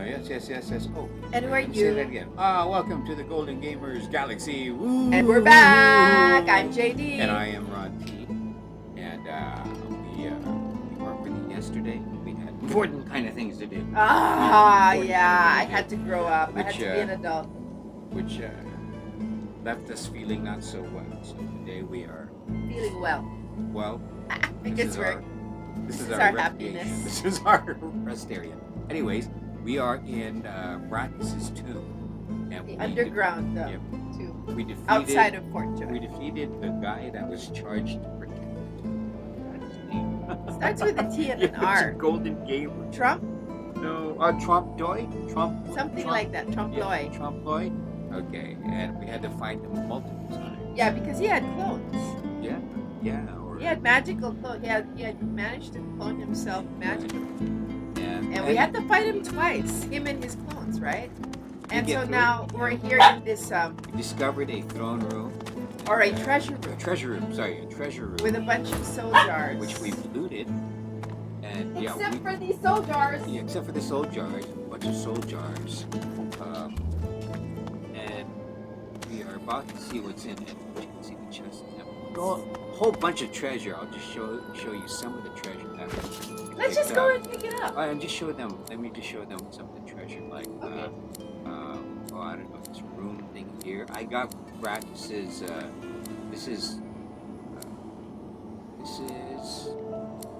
Yes. Oh, And who are say you? that again. Welcome to the Golden Gamers Galaxy. Woo! And we're back. I'm JaeDee. And I am Ron T. And we weren't really yesterday. We had important kind of things to do. I had to grow up. I had to be an adult. Which left us feeling not so well. So today we are feeling well. Well, because this is our our happiness. This is our rest area. Anyways, we are in Braccus's tomb. And the underground tomb. We defeated, outside of Fort Joy. We defeated the guy that was charged to protect it. Starts with a T and an R. Golden Gamer. Trump? No, Trump Doy? Something like that. Trump Doy. Trump Doy? Okay, and we had to fight him multiple times. Yeah, because he had clones. Yeah. He had magical clones. He had managed to clone himself magically. And we had to fight him twice, him and his clones, right? And so now we're here in this we discovered a throne room. Or a treasure room. A treasure room. With a bunch of soul jars. Which we've looted. And except for these soul jars. Yeah, except for the soul jars. A bunch of soul jars. And we are about to see what's in it. You can see the chest. A whole bunch of treasure. I'll just show you some of the treasure. Let's just go and pick it up. And just show them. Let me just show them some of the treasure. Like, I don't know, this room thing here. I got Braccus's. This is. I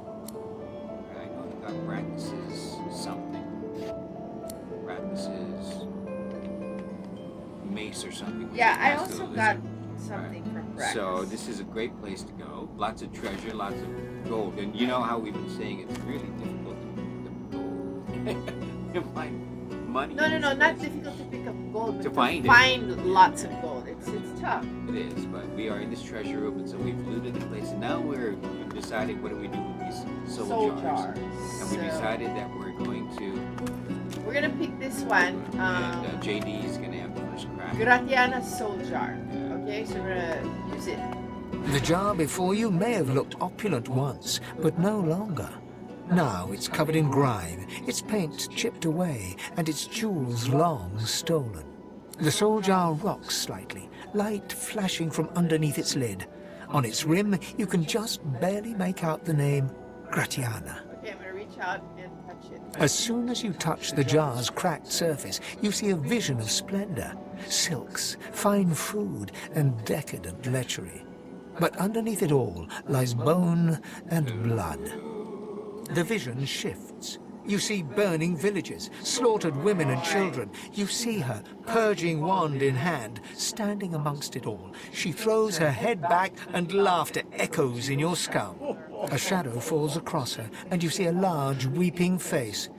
know I got Braccus's something. Braccus's mace or something. Yeah, I also got something from Braccus. So this is a great place to go. Lots of treasure, lots of gold. And you know how we've been saying it's really difficult to find money. No, not difficult to pick up gold, but to find lots of gold. It's tough. It is, but we are in this treasure room, and so we've looted the place, and now we're deciding what do we do with these soul jars. And we decided that we're going to pick this one. And JaeDee is gonna have the first crack. Gratiana soul jar. Okay, so we're gonna use it. The jar before you may have looked opulent once, but no longer. Now it's covered in grime, its paint chipped away, and its jewels long stolen. The soul jar rocks slightly, light flashing from underneath its lid. On its rim, you can just barely make out the name Gratiana. Okay, I'm going to reach out and touch it. As soon as you touch the jar's cracked surface, you see a vision of splendor, silks, fine food, and decadent lechery. But underneath it all lies bone and blood. The vision shifts. You see burning villages, slaughtered women and children. You see her, purging wand in hand, standing amongst it all. She throws her head back and laughter echoes in your skull. A shadow falls across her, and you see a large, weeping face.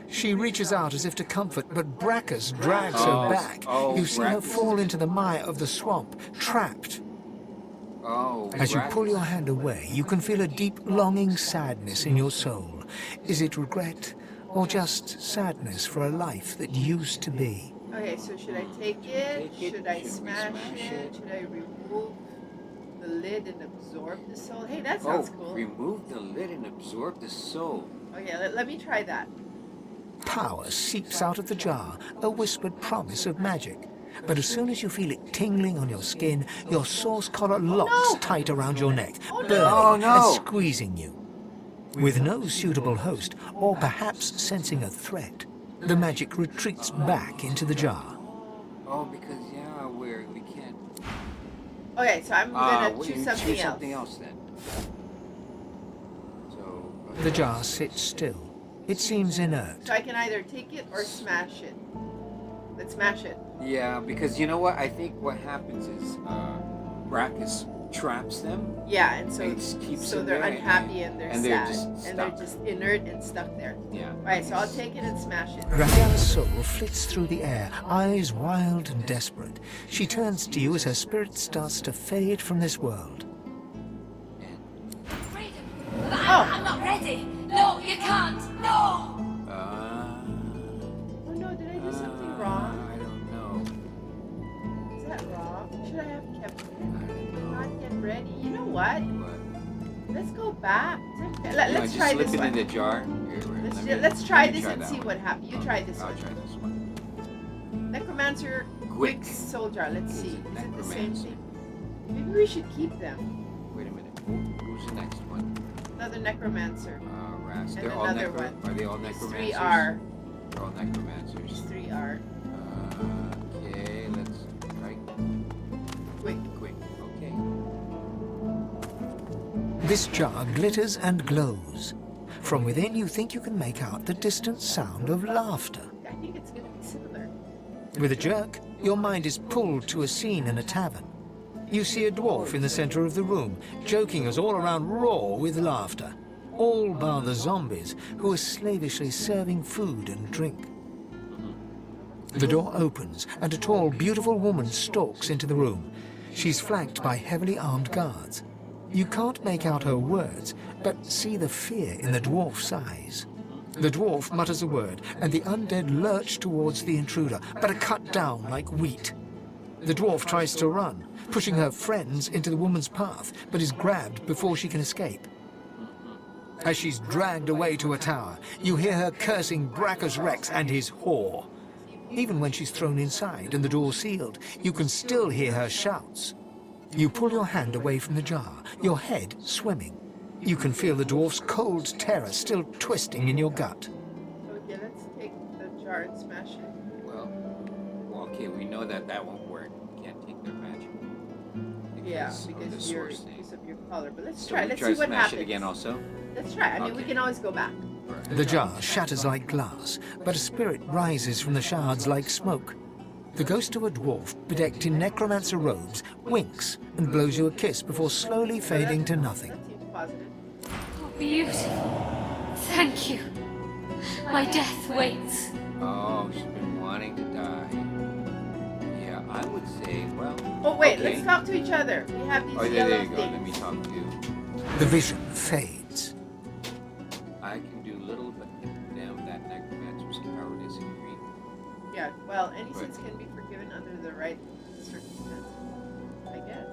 She reaches out as if to comfort, but Braccus drags her back. You see her fall into the mire of the swamp, trapped. As you pull your hand away, you can feel a deep, longing sadness in your soul. Is it regret, or just sadness for a life that used to be? Okay, so should I take it? Should I smash it? Should I remove the lid and absorb the soul? Hey, that sounds cool. Remove the lid and absorb the soul. Okay, let me try that. Power seeps out of the jar, a whispered promise of magic. But as soon as you feel it tingling on your skin, your source collar locks tight around your neck, burning and squeezing you. With no suitable host, or perhaps sensing a threat, the magic retreats back into the jar. Because we can't. Okay, so I'm gonna choose something else. Something else then. So. The jar sits still. It seems inert. So I can either take it or smash it. Let's smash it. Yeah, because you know what? I think what happens is Braccus traps them. Yeah, and so keeps they're unhappy and they're sad. And they're just inert and stuck there. Yeah. Alright, so I'll take it and smash it. Gratiana's soul flits through the air, eyes wild and desperate. She turns to you as her spirit starts to fade from this world. Freedom! I'm not ready! No, you can't! No! Oh no, did I do something wrong? I don't know. Is that wrong? Should I have kept it? Not yet ready. You know what? Let's go back. Let's try this one. Slip it in the jar. let's try this and see what happens. You try this I'll one. try this one. Necromancer, Quick. quick soul jar. Let's see. Is it the same Necromancer. thing? Maybe we should keep them. Wait a minute. Who's the next one? Another necromancer. Rast. And They're all another one. Are they all These necromancers? 3 are. They're all necromancers. These 3 are. Okay, let's try Quick. quick. Okay. This jar glitters and glows. From within, you think you can make out the distant sound of laughter. I think it's going to be similar. With a jerk, your mind is pulled to a scene in a tavern. You see a dwarf in the center of the room, joking us all around roar with laughter. All bar the zombies, who are slavishly serving food and drink. The door opens, and a tall, beautiful woman stalks into the room. She's flanked by heavily armed guards. You can't make out her words, but see the fear in the dwarf's eyes. The dwarf mutters a word, and the undead lurch towards the intruder, but are cut down like wheat. The dwarf tries to run, pushing her friends into the woman's path, but is grabbed before she can escape. As she's dragged away to a tower, you hear her cursing Braccus Rex and his whore. Even when she's thrown inside and the door sealed, you can still hear her shouts. You pull your hand away from the jar, your head swimming. You can feel the dwarf's cold terror still twisting in your gut. Okay, let's take the jar and smash it. Well, okay, we know that that won't work. We can't take their magic. Yeah, of the because source thing. of your color. But let's So try. we Let's try see to what smash happens. it again also? Let's try. I mean, we Okay. can always go back. The jar shatters like glass, but a spirit rises from the shards like smoke. The ghost of a dwarf, bedecked in necromancer robes, winks and blows you a kiss before slowly fading to nothing. That seems positive. Oh, beautiful. Thank you. My death waits. Oh, she's been wanting to die. Yeah, I would say, well... Oh wait, okay. let's talk to each other. We have these Oh, yellow there you go. things. Let me talk to you. The vision fades. I can do little but condemn that necromancer's cowardice and greed. Yeah. Well, any sins can be forgiven under the right circumstances. I guess.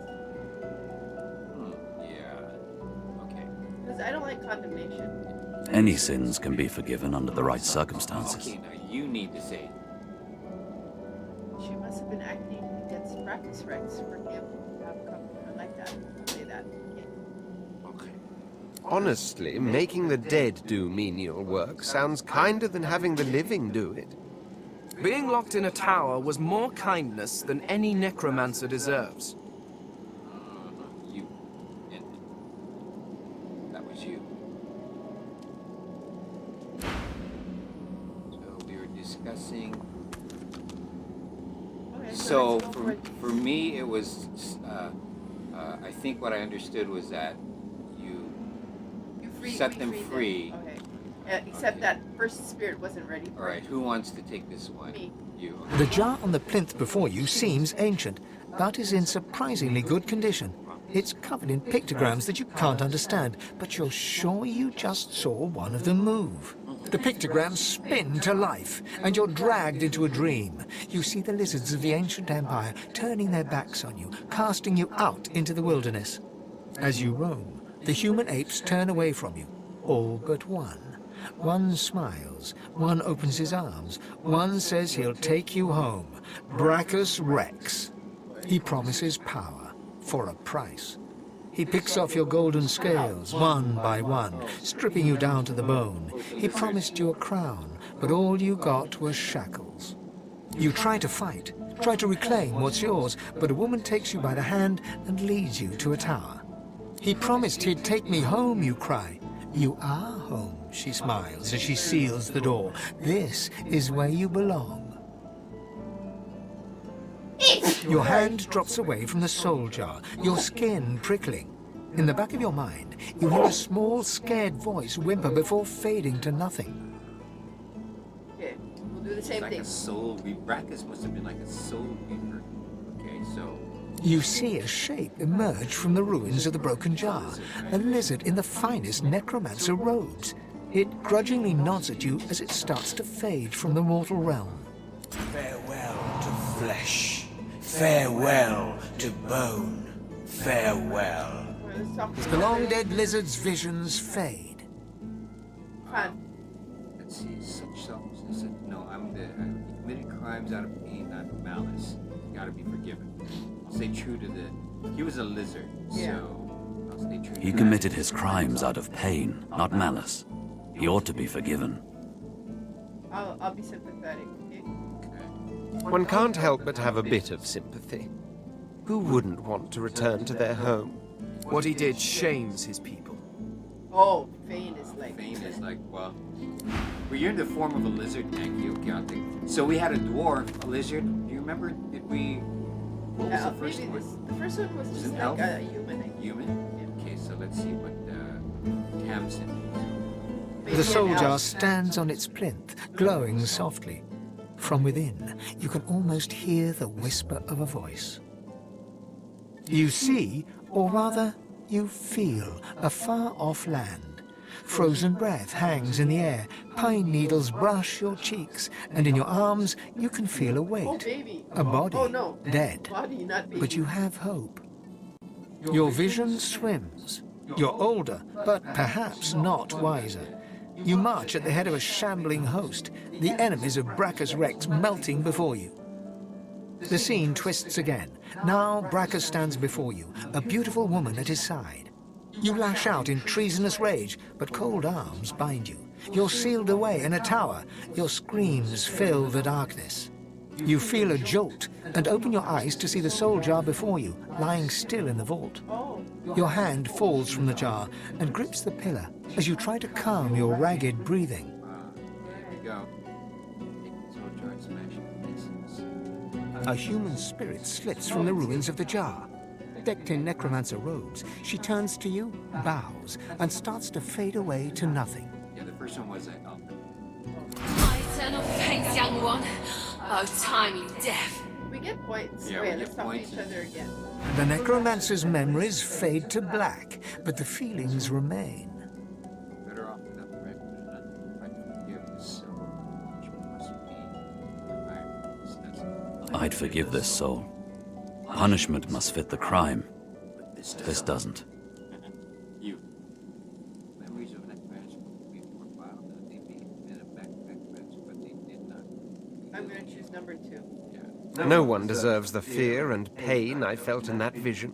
Yeah. Okay. Because I don't like condemnation. Any sins can be forgiven under the right circumstances. Okay, now you need to say. She must have been acting against Braccus Rex for him to have come. I like that. Say that. Okay. Honestly, making the dead do menial work sounds kinder than having the living do it. Being locked in a tower was more kindness than any necromancer deserves. You. And that was you. So we were discussing. Okay, So let's go for me, it was. I think what I understood was that you set them free. Okay. Except Okay. that first spirit wasn't ready for All right, it. who wants to take this one? Me. You. The jar on the plinth before you seems ancient, but is in surprisingly good condition. It's covered in pictograms that you can't understand, but you're sure you just saw one of them move. The pictograms spin to life, and you're dragged into a dream. You see the lizards of the ancient empire turning their backs on you, casting you out into the wilderness. As you roam, the human apes turn away from you, all but one. One smiles, one opens his arms, one says he'll take you home. Braccus Rex. He promises power, for a price. He picks off your golden scales, one by one, stripping you down to the bone. He promised you a crown, but all you got was shackles. You try to fight, try to reclaim what's yours, but a woman takes you by the hand and leads you to a tower. He promised he'd take me home, you cry. You are home, she smiles as she seals the door. This is where you belong. Your hand drops away from the soul jar, your skin prickling. In the back of your mind, you hear a small, scared voice whimper before fading to nothing. Okay, we'll do the It's same like thing. a soul. Braccus must have been like a soul reaper. Okay, so. You see a shape emerge from the ruins of the broken jar, a lizard in the finest necromancer robes. It grudgingly nods at you as it starts to fade from the mortal realm. Farewell to flesh. Farewell to bone. Farewell. Let's talk to The long-dead lizard's visions fade. Fun. let's see, such selflessness. No, he committed crimes out of pain, not malice. Gotta be forgiven. I'll stay true to he was a lizard, so I'll stay true to He committed his crimes out of pain, not malice. He ought to be forgiven. I'll be sympathetic, okay? One can't help but have a bit of sympathy. Who wouldn't want to return to their home? What he did shames his people. Oh, Fane is like... well, you're in the form of a lizard, thank you, Keontae. So we had a dwarf, a lizard. Do you remember, what was the first one? The first one was just an like elf? a human. Human? Okay, so let's see what Tamsin. The soul jar stands on its plinth, glowing softly. From within, you can almost hear the whisper of a voice. You see, or rather, you feel a far-off land. Frozen breath hangs in the air, pine needles brush your cheeks, and in your arms you can feel a weight. Oh, baby. A body, Oh, no. dead. Body, not baby. But you have hope. Your vision swims. You're older, but perhaps not wiser. You march at the head of a shambling host, the enemies of Braccus Rex melting before you. The scene twists again. Now Braccus stands before you, a beautiful woman at his side. You lash out in treasonous rage, but cold arms bind you. You're sealed away in a tower. Your screams fill the darkness. You feel a jolt and open your eyes to see the soul jar before you, lying still in the vault. Oh. Your hand falls from the jar and grips the pillar as you try to calm your ragged breathing. There we go. Soul jar smash. A human spirit slips from the ruins of the jar. Decked in necromancer robes, she turns to you, bows, and starts to fade away to nothing. Yeah, the first one was an elf. My eternal thanks, young one. Oh, timely death. We get points. Yeah, Wait, we let's get talk to points. each other again. The necromancer's memories fade to black, but the feelings remain. Better off without the record. I forgive this soul, which must be I'd forgive this soul. Punishment must fit the crime. This doesn't. You. Memories of necromancy were filed that they be in a backpack, but they did not. I'm going to choose number 2. No one deserves the fear and pain I felt in that vision.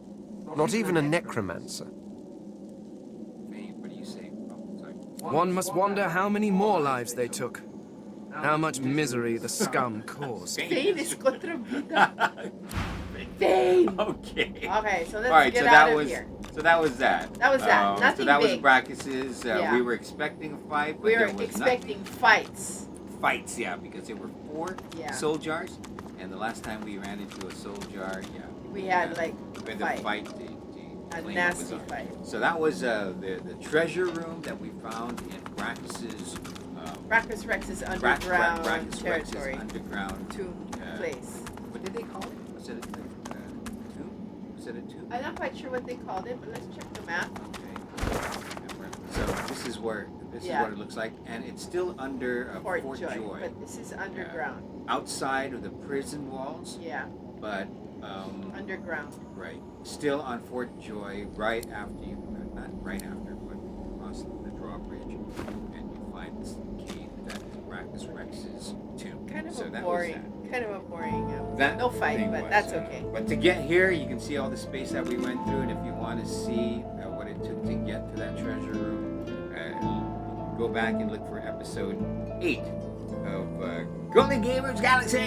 Not even a necromancer. What do you say? Oh, sorry. One must wonder how many more lives they took. How much misery the scum caused. Fane is contra vida. Fane! Okay. Okay, so let's All right, get so out that of was here. so that was that. That was that. So Nothing that big. was Braccus's. Yeah. We were expecting a fight, but We were there was expecting fights. fights, yeah, because there were 4 Yeah. soul jars, and the last time we ran into a soul jar, yeah, We had like we had fight. to fight to A claim nasty what was ours. fight. So that was the treasure room that we found in Braccus's Braccus Rex's underground Braccus Rex's territory. underground Tomb place. What did they call it? Was it a tomb? Was it a tomb? I'm not quite sure what they called it, but let's check the map. Okay. So this is what it looks like, and it's still under Fort Fort Joy, Joy. but this is underground. Outside of the prison walls, Yeah, but underground. right, still on Fort Joy, right after you, not right after, but across the drawbridge, and you find this cave that is Braccus Rex's tomb. Kind of So a that was boring, that no fight, thing but was, that's okay. But to get here, you can see all the space that we went through, and if you want to see what it took to get to that treasure room, go back and look for episode 8 of Golden Gamers Galaxy.